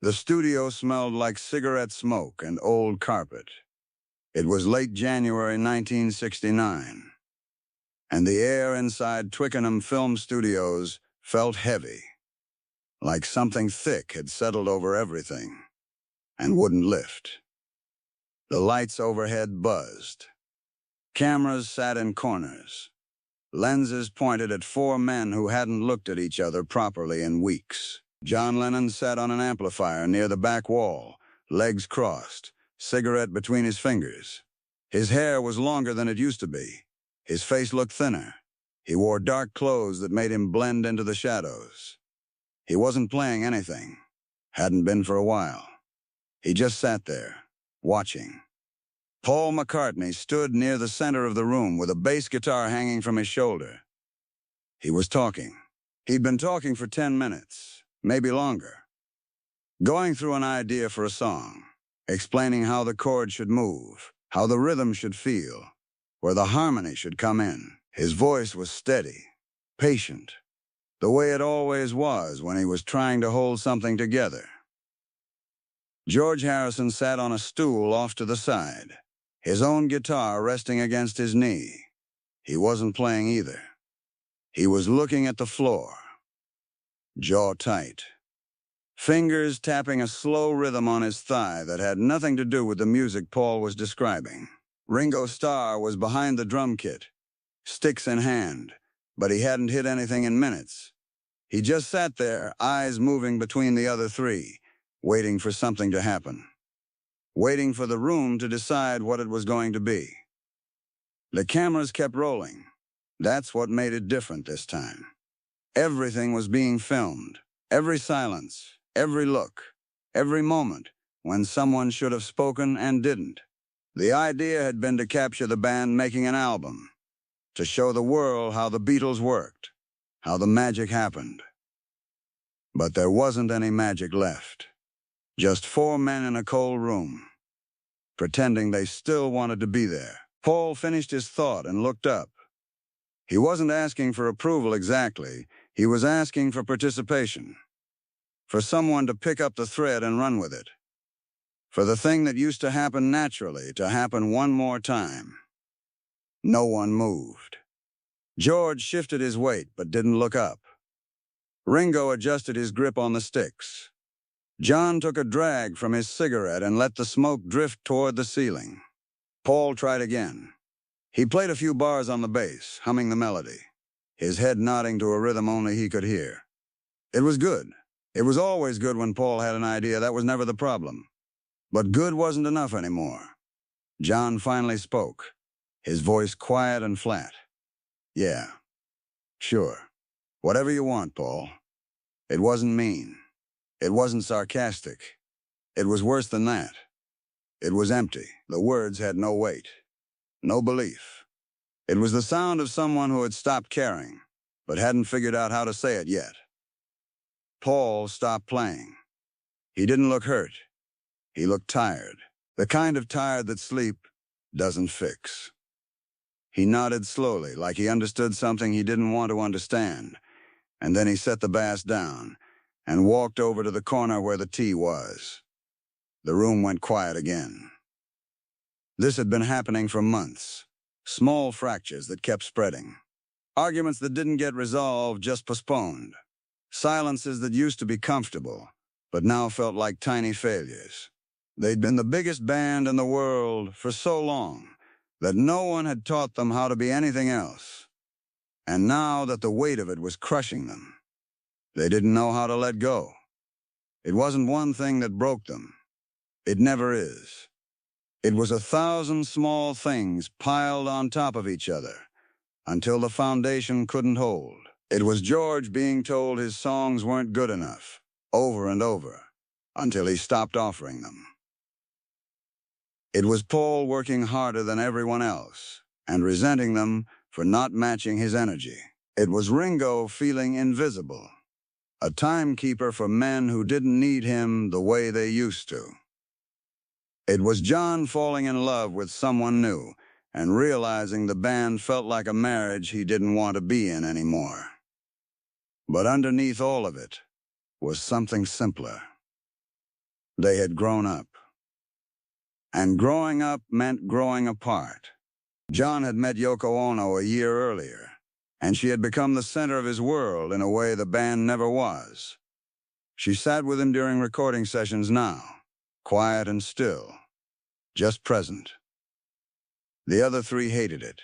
The studio smelled like cigarette smoke and old carpet. It was late January 1969, and the air inside Twickenham Film Studios felt heavy, like something thick had settled over everything and wouldn't lift. The lights overhead buzzed. Cameras sat in corners. Lenses pointed at four men who hadn't looked at each other properly in weeks. John Lennon sat on an amplifier near the back wall, legs crossed, cigarette between his fingers. His hair was longer than it used to be. His face looked thinner. He wore dark clothes that made him blend into the shadows. He wasn't playing anything. Hadn't been for a while. He just sat there, watching. Paul McCartney stood near the center of the room with a bass guitar hanging from his shoulder. He was talking. He'd been talking for 10 minutes, maybe longer. Going through an idea for a song, explaining how the chord should move, how the rhythm should feel, where the harmony should come in. His voice was steady, patient, the way it always was when he was trying to hold something together. George Harrison sat on a stool off to the side, his own guitar resting against his knee. He wasn't playing either. He was looking at the floor, jaw tight, fingers tapping a slow rhythm on his thigh that had nothing to do with the music Paul was describing. Ringo Starr was behind the drum kit, sticks in hand, but he hadn't hit anything in minutes. He just sat there, eyes moving between the other three, waiting for something to happen, waiting for the room to decide what it was going to be. The cameras kept rolling. That's what made it different this time. Everything was being filmed, every silence, every look, every moment when someone should have spoken and didn't. The idea had been to capture the band making an album, to show the world how the Beatles worked, how the magic happened. But there wasn't any magic left. Just four men in a cold room, pretending they still wanted to be there. Paul finished his thought and looked up. He wasn't asking for approval exactly. He was asking for participation, for someone to pick up the thread and run with it, for the thing that used to happen naturally to happen one more time. No one moved. George shifted his weight but didn't look up. Ringo adjusted his grip on the sticks. John took a drag from his cigarette and let the smoke drift toward the ceiling. Paul tried again. He played a few bars on the bass, humming the melody, his head nodding to a rhythm only he could hear. It was good. It was always good when Paul had an idea. That was never the problem. But good wasn't enough anymore. John finally spoke, his voice quiet and flat. "Yeah, sure. Whatever you want, Paul." It wasn't mean. It wasn't sarcastic. It was worse than that. It was empty. The words had no weight, no belief. It was the sound of someone who had stopped caring, but hadn't figured out how to say it yet. Paul stopped playing. He didn't look hurt. He looked tired, the kind of tired that sleep doesn't fix. He nodded slowly, like he understood something he didn't want to understand, and then he set the bass down and walked over to the corner where the tea was. The room went quiet again. This had been happening for months. Small fractures that kept spreading. Arguments that didn't get resolved, just postponed. Silences that used to be comfortable, but now felt like tiny failures. They'd been the biggest band in the world for so long that no one had taught them how to be anything else. And now that the weight of it was crushing them, they didn't know how to let go. It wasn't one thing that broke them. It never is. It was 1,000 small things piled on top of each other until the foundation couldn't hold. It was George being told his songs weren't good enough, over and over, until he stopped offering them. It was Paul working harder than everyone else and resenting them for not matching his energy. It was Ringo feeling invisible, a timekeeper for men who didn't need him the way they used to. It was John falling in love with someone new and realizing the band felt like a marriage he didn't want to be in anymore. But underneath all of it was something simpler. They had grown up. And growing up meant growing apart. John had met Yoko Ono a year earlier, and she had become the center of his world in a way the band never was. She sat with him during recording sessions now, quiet and still, just present. The other three hated it,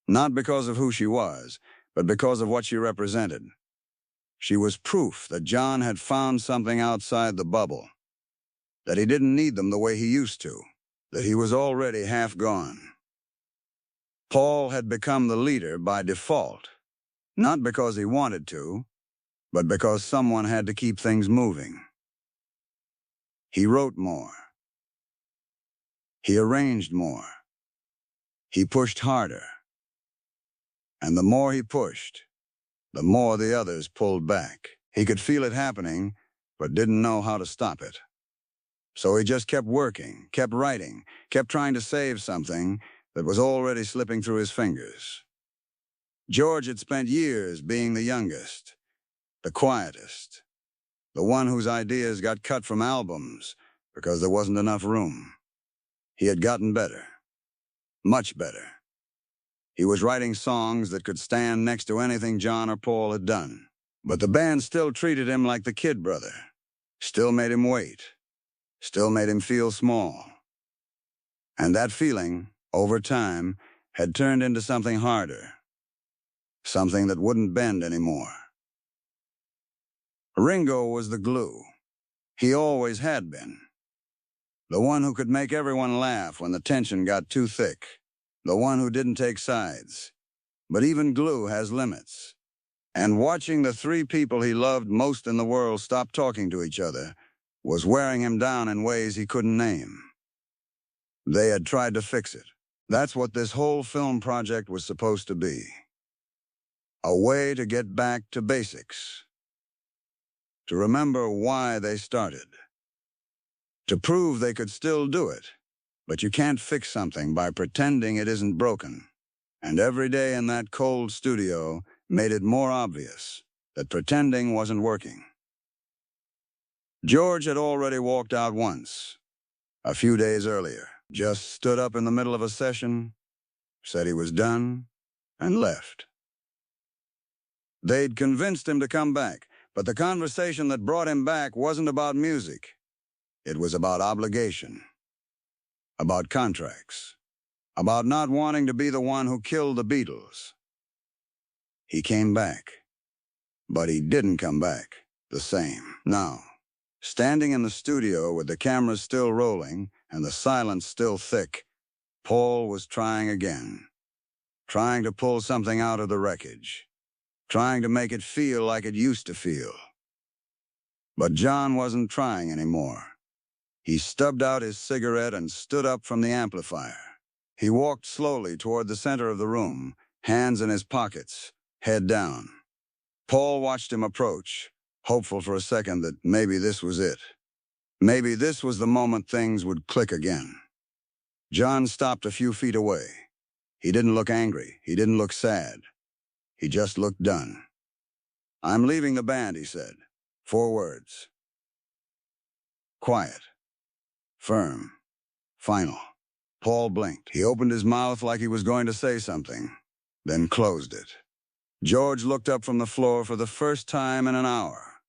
not because of who she was, but because of what she represented. She was proof that John had found something outside the bubble, that he didn't need them the way he used to, that he was already half gone. Paul had become the leader by default, not because he wanted to, but because someone had to keep things moving. He wrote more. He arranged more. He pushed harder. And the more he pushed, the more the others pulled back. He could feel it happening, but didn't know how to stop it. So he just kept working, kept writing, kept trying to save something that was already slipping through his fingers. George had spent years being the youngest, the quietest, the one whose ideas got cut from albums because there wasn't enough room. He had gotten better, much better. He was writing songs that could stand next to anything John or Paul had done. But the band still treated him like the kid brother, still made him wait, still made him feel small. And that feeling, over time, had turned into something harder, something that wouldn't bend anymore. Ringo was the glue. He always had been. The one who could make everyone laugh when the tension got too thick. The one who didn't take sides. But even glue has limits. And watching the three people he loved most in the world stop talking to each other was wearing him down in ways he couldn't name. They had tried to fix it. That's what this whole film project was supposed to be. A way to get back to basics. To remember why they started. To prove they could still do it. But you can't fix something by pretending it isn't broken. And every day in that cold studio made it more obvious that pretending wasn't working. George had already walked out once, a few days earlier. Just stood up in the middle of a session, said he was done, and left. They'd convinced him to come back, but the conversation that brought him back wasn't about music. It was about obligation, about contracts, about not wanting to be the one who killed the Beatles. He came back, but he didn't come back the same. No. Standing in the studio with the cameras still rolling and the silence still thick, Paul was trying again, trying to pull something out of the wreckage, trying to make it feel like it used to feel. But John wasn't trying anymore. He stubbed out his cigarette and stood up from the amplifier. He walked slowly toward the center of the room, hands in his pockets, head down. Paul watched him approach, hopeful for a second that maybe this was it. Maybe this was the moment things would click again. John stopped a few feet away. He didn't look angry. He didn't look sad. He just looked done. "I'm leaving the band," he said. 4 words. Quiet. Firm. Final. Paul blinked. He opened his mouth like he was going to say something, then closed it. George looked up from the floor for the first time in an hour.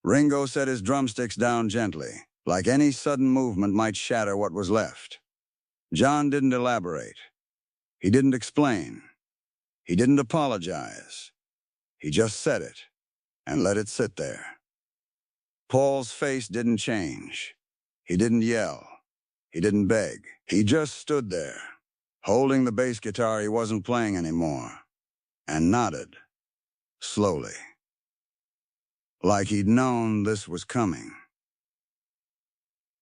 Ringo set his drumsticks down gently, like any sudden movement might shatter what was left. John didn't elaborate. He didn't explain. He didn't apologize. He just said it, and let it sit there. Paul's face didn't change. He didn't yell. He didn't beg. He just stood there, holding the bass guitar he wasn't playing anymore, and nodded, slowly, like he'd known this was coming.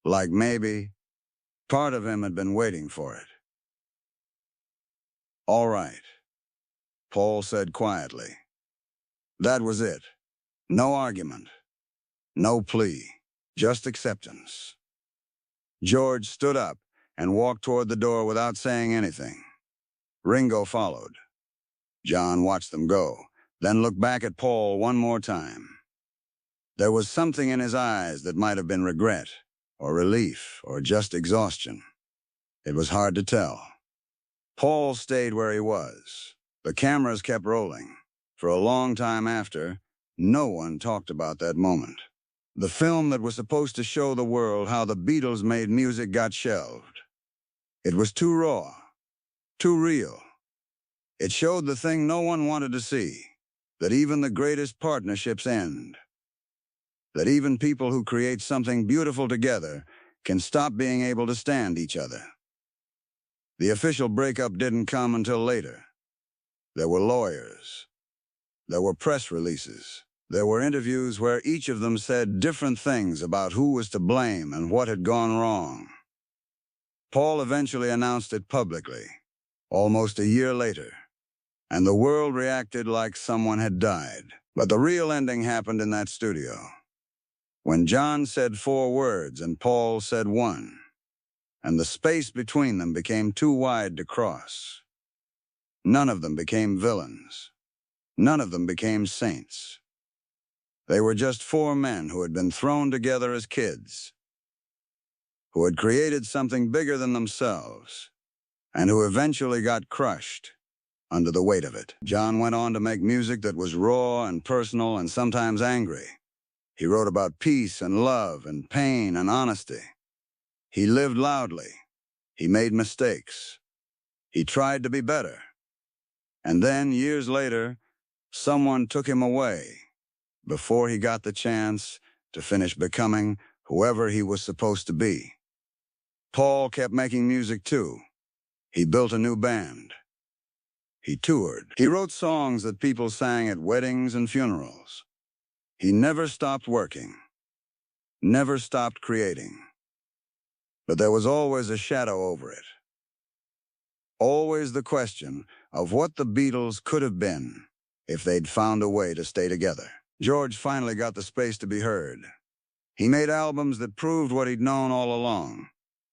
Like maybe part of him had been waiting for it. "All right," Paul said quietly. That was it. No argument. No plea. Just acceptance. George stood up and walked toward the door without saying anything. Ringo followed. John watched them go, then looked back at Paul one more time. There was something in his eyes that might have been regret, or relief, or just exhaustion. It was hard to tell. Paul stayed where he was. The cameras kept rolling. For a long time after, no one talked about that moment. The film that was supposed to show the world how the Beatles made music got shelved. It was too raw, too real. It showed the thing no one wanted to see, that even the greatest partnerships end. That even people who create something beautiful together can stop being able to stand each other. The official breakup didn't come until later. There were lawyers. There were press releases. There were interviews where each of them said different things about who was to blame and what had gone wrong. Paul eventually announced it publicly, almost a year later, and the world reacted like someone had died. But the real ending happened in that studio, when John said 4 words and Paul said 1, and the space between them became too wide to cross. None of them became villains. None of them became saints. They were just 4 men who had been thrown together as kids, who had created something bigger than themselves, and who eventually got crushed under the weight of it. John went on to make music that was raw and personal and sometimes angry. He wrote about peace and love and pain and honesty. He lived loudly. He made mistakes. He tried to be better. And then, years later, someone took him away before he got the chance to finish becoming whoever he was supposed to be. Paul kept making music too. He built a new band. He toured. He wrote songs that people sang at weddings and funerals. He never stopped working, never stopped creating. But there was always a shadow over it. Always the question of what the Beatles could have been if they'd found a way to stay together. George finally got the space to be heard. He made albums that proved what he'd known all along,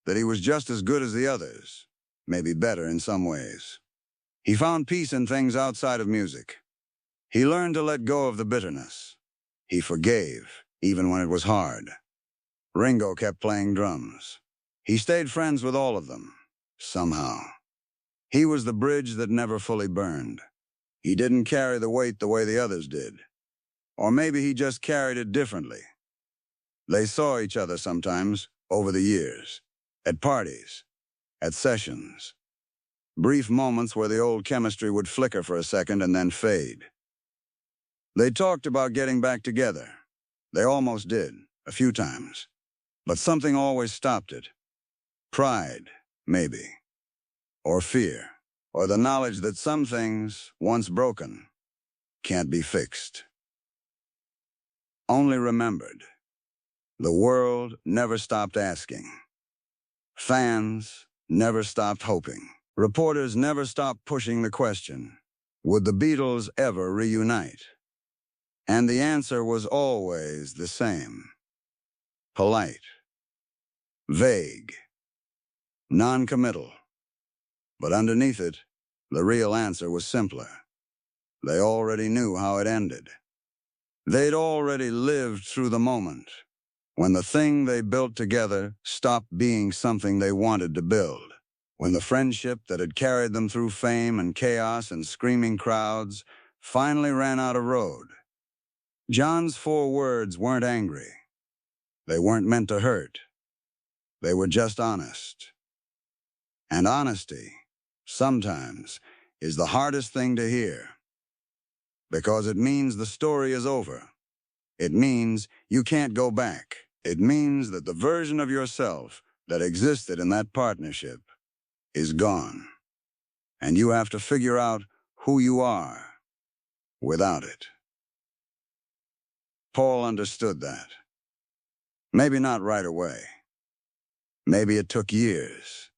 that he was just as good as the others, maybe better in some ways. He found peace in things outside of music. He learned to let go of the bitterness. He forgave, even when it was hard. Ringo kept playing drums. He stayed friends with all of them, somehow. He was the bridge that never fully burned. He didn't carry the weight the way the others did. Or maybe he just carried it differently. They saw each other sometimes, over the years, at parties, at sessions. Brief moments where the old chemistry would flicker for a second and then fade. They talked about getting back together. They almost did, a few times. But something always stopped it. Pride, maybe. Or fear. Or the knowledge that some things, once broken, can't be fixed. Only remembered. The world never stopped asking. Fans never stopped hoping. Reporters never stopped pushing the question, would the Beatles ever reunite? And the answer was always the same. Polite. Vague. Non-committal. But underneath it, the real answer was simpler. They already knew how it ended. They'd already lived through the moment when the thing they built together stopped being something they wanted to build. When the friendship that had carried them through fame and chaos and screaming crowds finally ran out of road. John's 4 words weren't angry. They weren't meant to hurt. They were just honest. And honesty, sometimes, is the hardest thing to hear. Because it means the story is over. It means you can't go back. It means that the version of yourself that existed in that partnership is gone. And you have to figure out who you are without it. Paul understood that. Maybe not right away. Maybe it took years.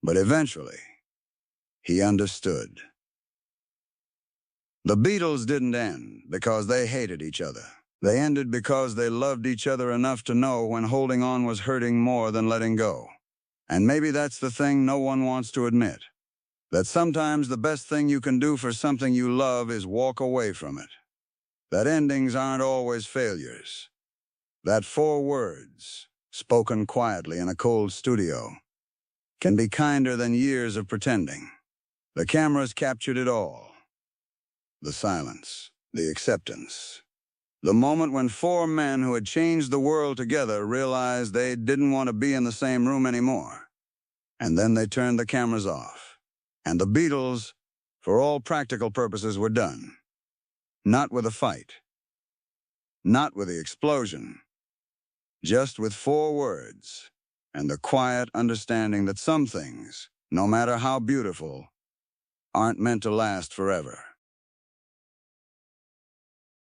But eventually, he understood. The Beatles didn't end because they hated each other. They ended because they loved each other enough to know when holding on was hurting more than letting go. And maybe that's the thing no one wants to admit. That sometimes the best thing you can do for something you love is walk away from it. that endings aren't always failures, that 4 words, spoken quietly in a cold studio, can be kinder than years of pretending. The cameras captured it all. The silence, the acceptance. The moment when 4 men who had changed the world together realized they didn't want to be in the same room anymore. And then they turned the cameras off. And the Beatles, for all practical purposes, were done. Not with a fight. Not with the explosion. Just with 4 words. And the quiet understanding that some things, no matter how beautiful, aren't meant to last forever.